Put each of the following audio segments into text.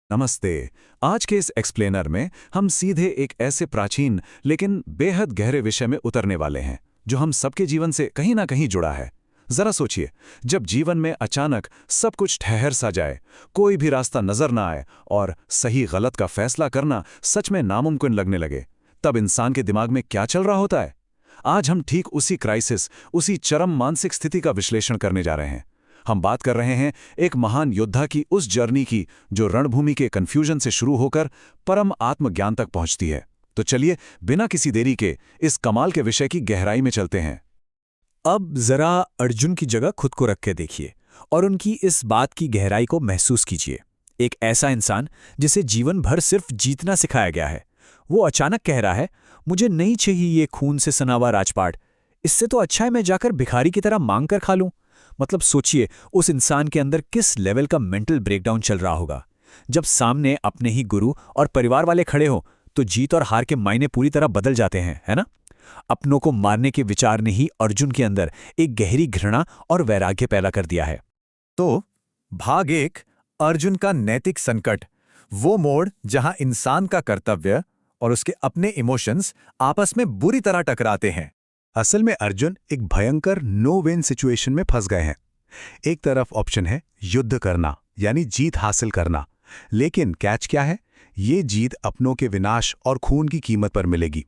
नमस्ते। आज के इस एक्सप्लेनर में हम सीधे एक ऐसे प्राचीन लेकिन बेहद गहरे विषय में उतरने वाले हैं जो हम सबके जीवन से कहीं ना कहीं जुड़ा है। जरा सोचिए, जब जीवन में अचानक सब कुछ ठहर सा जाए, कोई भी रास्ता नजर ना आए और सही गलत का फैसला करना सच में नामुमकिन लगने लगे, तब इंसान के दिमाग में क्या चल रहा होता है? आज हम ठीक उसी क्राइसिस, उसी चरम मानसिक स्थिति का विश्लेषण करने जा रहे हैं। हम बात कर रहे हैं एक महान योद्धा की उस जर्नी की जो रणभूमि के कन्फ्यूजन से शुरू होकर परम आत्मज्ञान तक पहुंचती है। तो चलिए, बिना किसी देरी के इस कमाल के विषय की गहराई में चलते हैं। अब जरा अर्जुन की जगह खुद को रख के देखिए और उनकी इस बात की गहराई को महसूस कीजिए। एक ऐसा इंसान जिसे जीवन भर सिर्फ जीतना सिखाया गया है, वो अचानक कह रहा है, मुझे नहीं चाहिए ये खून से सना हुआ राजपाट, इससे तो अच्छा है मैं जाकर भिखारी की तरह मांग कर खा लूं। मतलब सोचिए उस इंसान के अंदर किस लेवल का मेंटल ब्रेकडाउन चल रहा होगा। जब सामने अपने ही गुरु और परिवार वाले खड़े हो तो जीत और हार के मायने पूरी तरह बदल जाते हैं, है ना? अपनों को मारने के विचार ने ही अर्जुन के अंदर एक गहरी घृणा और वैराग्य पैदा कर दिया है। तो भाग एक, अर्जुन का नैतिक संकट, वो मोड़ जहां इंसान का कर्तव्य और उसके अपने इमोशंस आपस में बुरी तरह टकराते हैं। असल में अर्जुन एक भयंकर नो विन सिचुएशन में फंस गए हैं। एक तरफ ऑप्शन है युद्ध करना, यानी जीत हासिल करना, लेकिन कैच क्या है? ये जीत अपनों के विनाश और खून की कीमत पर मिलेगी।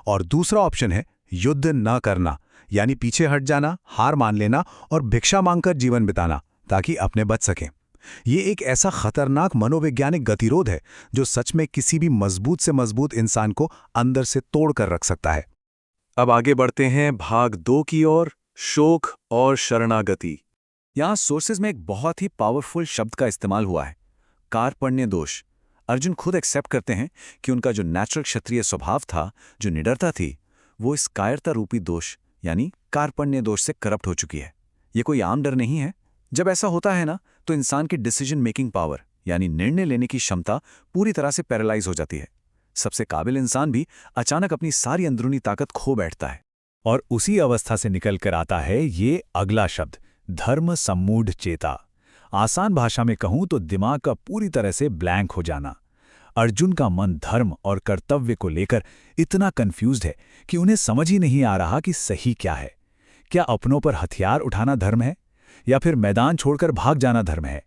और दूसरा ऑप्शन है युद्ध न करना, यानी पीछे हट जाना, हार मान लेना और भिक्षा मांगकर जीवन बिताना ताकि अपने बच सकें। ये एक ऐसा खतरनाक मनोवैज्ञानिक गतिरोध है जो सच में किसी भी मजबूत से मजबूत इंसान को अंदर से तोड़ कर रख सकता है। अब आगे बढ़ते हैं भाग 2 की ओर, शोक और शरणागति। यहां सोर्सेज में एक बहुत ही पावरफुल शब्द का इस्तेमाल हुआ है, कार्पण्य दोष। अर्जुन खुद एक्सेप्ट करते हैं कि उनका जो नेचुरल क्षत्रिय स्वभाव था, जो निडरता थी, वो इस कायरता रूपी दोष यानी कार्पण्य दोष से करप्ट हो चुकी है। ये कोई आम डर नहीं है। जब ऐसा होता है ना, तो इंसान की डिसीजन मेकिंग पावर यानी निर्णय लेने की क्षमता पूरी तरह से पैरालाइज हो जाती है। सबसे काबिल इंसान भी अचानक अपनी सारी अंदरूनी ताकत खो बैठता है। और उसी अवस्था से निकल कर आता है ये अगला शब्द, धर्म सम्मूढ़ चेता। आसान भाषा में कहूं तो दिमाग का पूरी तरह से ब्लैंक हो जाना। अर्जुन का मन धर्म और कर्तव्य को लेकर इतना कंफ्यूज्ड है कि उन्हें समझ ही नहीं आ रहा कि सही क्या है। क्या अपनों पर हथियार उठाना धर्म है या फिर मैदान छोड़कर भाग जाना धर्म है?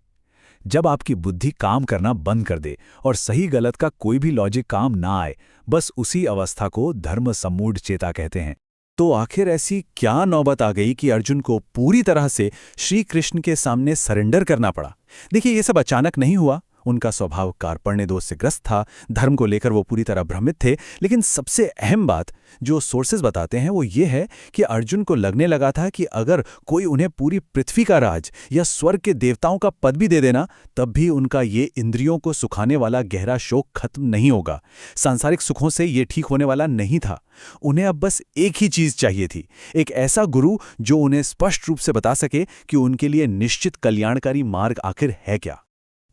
जब आपकी बुद्धि काम करना बंद कर दे और सही गलत का कोई भी लॉजिक काम ना आए, बस उसी अवस्था को धर्म सम्मूढ़ चेता कहते हैं। तो आखिर ऐसी क्या नौबत आ गई कि अर्जुन को पूरी तरह से श्री कृष्ण के सामने सरेंडर करना पड़ा? देखिए, ये सब अचानक नहीं हुआ। उनका स्वभाव कार्पण्य दोष से ग्रस्त था, धर्म को लेकर वो पूरी तरह भ्रमित थे। लेकिन सबसे अहम बात जो सोर्सेज बताते हैं वो ये है कि अर्जुन को लगने लगा था कि अगर कोई उन्हें पूरी पृथ्वी का राज या स्वर्ग के देवताओं का पद भी दे देना, तब भी उनका ये इंद्रियों को सुखाने वाला गहरा शोक खत्म नहीं होगा। सांसारिक सुखों से ये ठीक होने वाला नहीं था। उन्हें अब बस एक ही चीज चाहिए थी, एक ऐसा गुरु जो उन्हें स्पष्ट रूप से बता सके कि उनके लिए निश्चित कल्याणकारी मार्ग आखिर है क्या।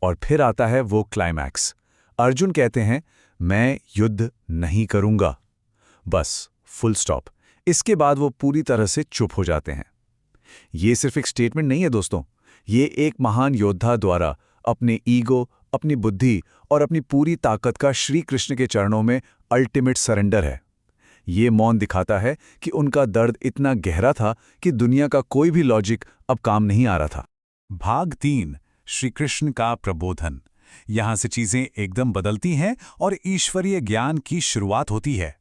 और फिर आता है वो क्लाइमैक्स। अर्जुन कहते हैं, मैं युद्ध नहीं करूंगा, बस फुल स्टॉप। इसके बाद वो पूरी तरह से चुप हो जाते हैं। ये सिर्फ एक स्टेटमेंट नहीं है दोस्तों, ये एक महान योद्धा द्वारा अपने ईगो, अपनी बुद्धि और अपनी पूरी ताकत का श्री कृष्ण के चरणों में अल्टीमेट सरेंडर है। ये मौन दिखाता है कि उनका दर्द इतना गहरा था कि दुनिया का कोई भी लॉजिक अब काम नहीं आ रहा था। भाग 3, श्री कृष्ण का प्रबोधन। यहां से चीजें एकदम बदलती हैं और ईश्वरीय ज्ञान की शुरुआत होती है।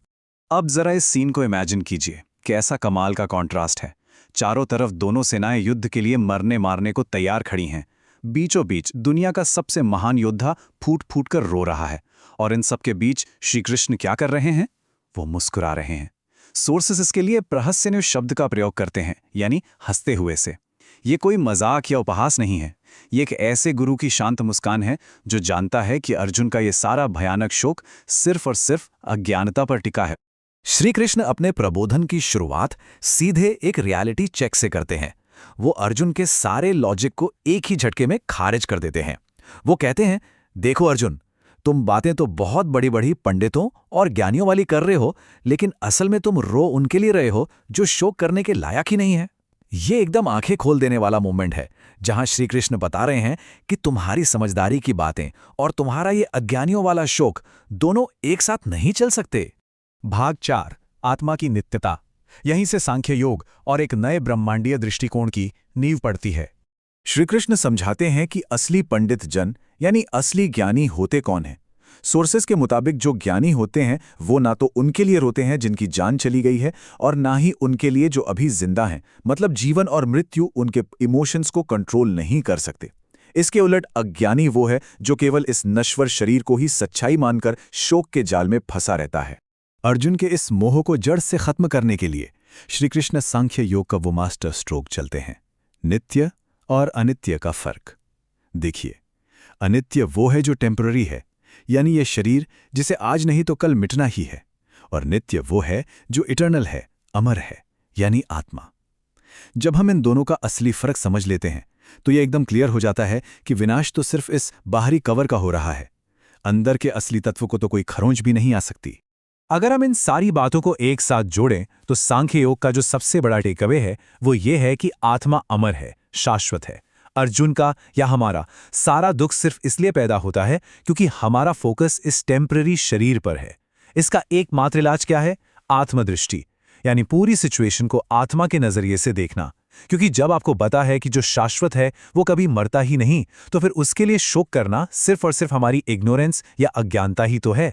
अब जरा इस सीन को इमेजिन कीजिए, कैसा कमाल का कॉन्ट्रास्ट है। चारों तरफ दोनों सेनाएं युद्ध के लिए मरने मारने को तैयार खड़ी हैं। बीचों बीच दुनिया का सबसे महान योद्धा फूट फूट कर रो रहा है, और इन सबके बीच श्री कृष्ण क्या कर रहे हैं? वो मुस्कुरा रहे हैं। सोर्सेस इसके लिए प्रहस्यन्य शब्द का प्रयोग करते हैं, यानी हंसते हुए से। ये कोई मजाक या उपहास नहीं है, ये एक ऐसे गुरु की शांत मुस्कान है जो जानता है कि अर्जुन का ये सारा भयानक शोक सिर्फ और सिर्फ अज्ञानता पर टिका है। श्री कृष्ण अपने प्रबोधन की शुरुआत सीधे एक रियलिटी चेक से करते हैं। वो अर्जुन के सारे लॉजिक को एक ही झटके में खारिज कर देते हैं। वो कहते हैं, देखो अर्जुन, तुम बातें तो बहुत बड़ी बड़ी पंडितों और ज्ञानियों वाली कर रहे हो, लेकिन असल में तुम रो उनके लिए रहे हो जो शोक करने के लायक ही नहीं है। ये एकदम आंखें खोल देने वाला मोमेंट है। जहां श्री कृष्ण बता रहे हैं कि तुम्हारी समझदारी की बातें और तुम्हारा ये अज्ञानियों वाला शोक दोनों एक साथ नहीं चल सकते। भाग 4 आत्मा की नित्यता। यहीं से सांख्य योग और एक नए ब्रह्मांडीय दृष्टिकोण की नींव पड़ती है। श्रीकृष्ण समझाते हैं कि असली पंडित जन यानी असली ज्ञानी होते कौन हैं। सोर्सेस के मुताबिक जो ज्ञानी होते हैं वो ना तो उनके लिए रोते हैं जिनकी जान चली गई है और ना ही उनके लिए जो अभी जिंदा हैं, मतलब जीवन और मृत्यु उनके इमोशंस को कंट्रोल नहीं कर सकते। इसके उलट अज्ञानी वो है जो केवल इस नश्वर शरीर को ही सच्चाई मानकर शोक के जाल में फंसा रहता है। अर्जुन के इस मोह को जड़ से खत्म करने के लिए श्रीकृष्ण सांख्य योग का वो मास्टर स्ट्रोक चलते हैं, नित्य और अनित्य का फर्क। देखिए, अनित्य वो है जो टेम्पररी है, यानी ये शरीर जिसे आज नहीं तो कल मिटना ही है, और नित्य वो है जो इटर्नल है, अमर है, यानी आत्मा। जब हम इन दोनों का असली फर्क समझ लेते हैं तो यह एकदम क्लियर हो जाता है कि विनाश तो सिर्फ इस बाहरी कवर का हो रहा है, अंदर के असली तत्व को तो कोई खरोंच भी नहीं आ सकती। अगर हम इन सारी बातों को एक साथ जोड़ें तो सांख्य योग का जो सबसे बड़ा टेकअवे है वो ये है कि आत्मा अमर है, शाश्वत है। अर्जुन का या हमारा सारा दुख सिर्फ इसलिए पैदा होता है क्योंकि हमारा फोकस इस टेम्पररी शरीर पर है। इसका एकमात्र इलाज क्या है? आत्मदृष्टि, यानी पूरी सिचुएशन को आत्मा के नजरिए से देखना। क्योंकि जब आपको पता है कि जो शाश्वत है वो कभी मरता ही नहीं, तो फिर उसके लिए शोक करना सिर्फ और सिर्फ हमारी इग्नोरेंस या अज्ञानता ही तो है।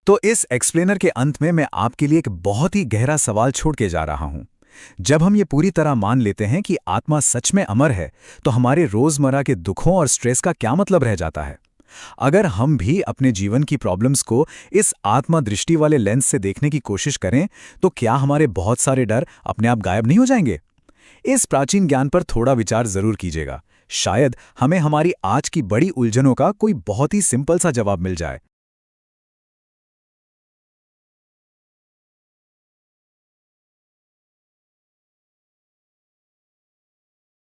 तो इस एक्सप्लेनर के अंत में मैं आपके लिए एक बहुत ही गहरा सवाल छोड़ के जा रहा हूं। जब हम ये पूरी तरह मान लेते हैं कि आत्मा सच में अमर है, तो हमारे रोजमर्रा के दुखों और स्ट्रेस का क्या मतलब रह जाता है? अगर हम भी अपने जीवन की प्रॉब्लम्स को इस आत्मा दृष्टि वाले लेंस से देखने की कोशिश करें, तो क्या हमारे बहुत सारे डर अपने आप गायब नहीं हो जाएंगे? इस प्राचीन ज्ञान पर थोड़ा विचार जरूर कीजिएगा। शायद हमें हमारी आज की बड़ी उलझनों का कोई बहुत ही सिंपल सा जवाब मिल जाए।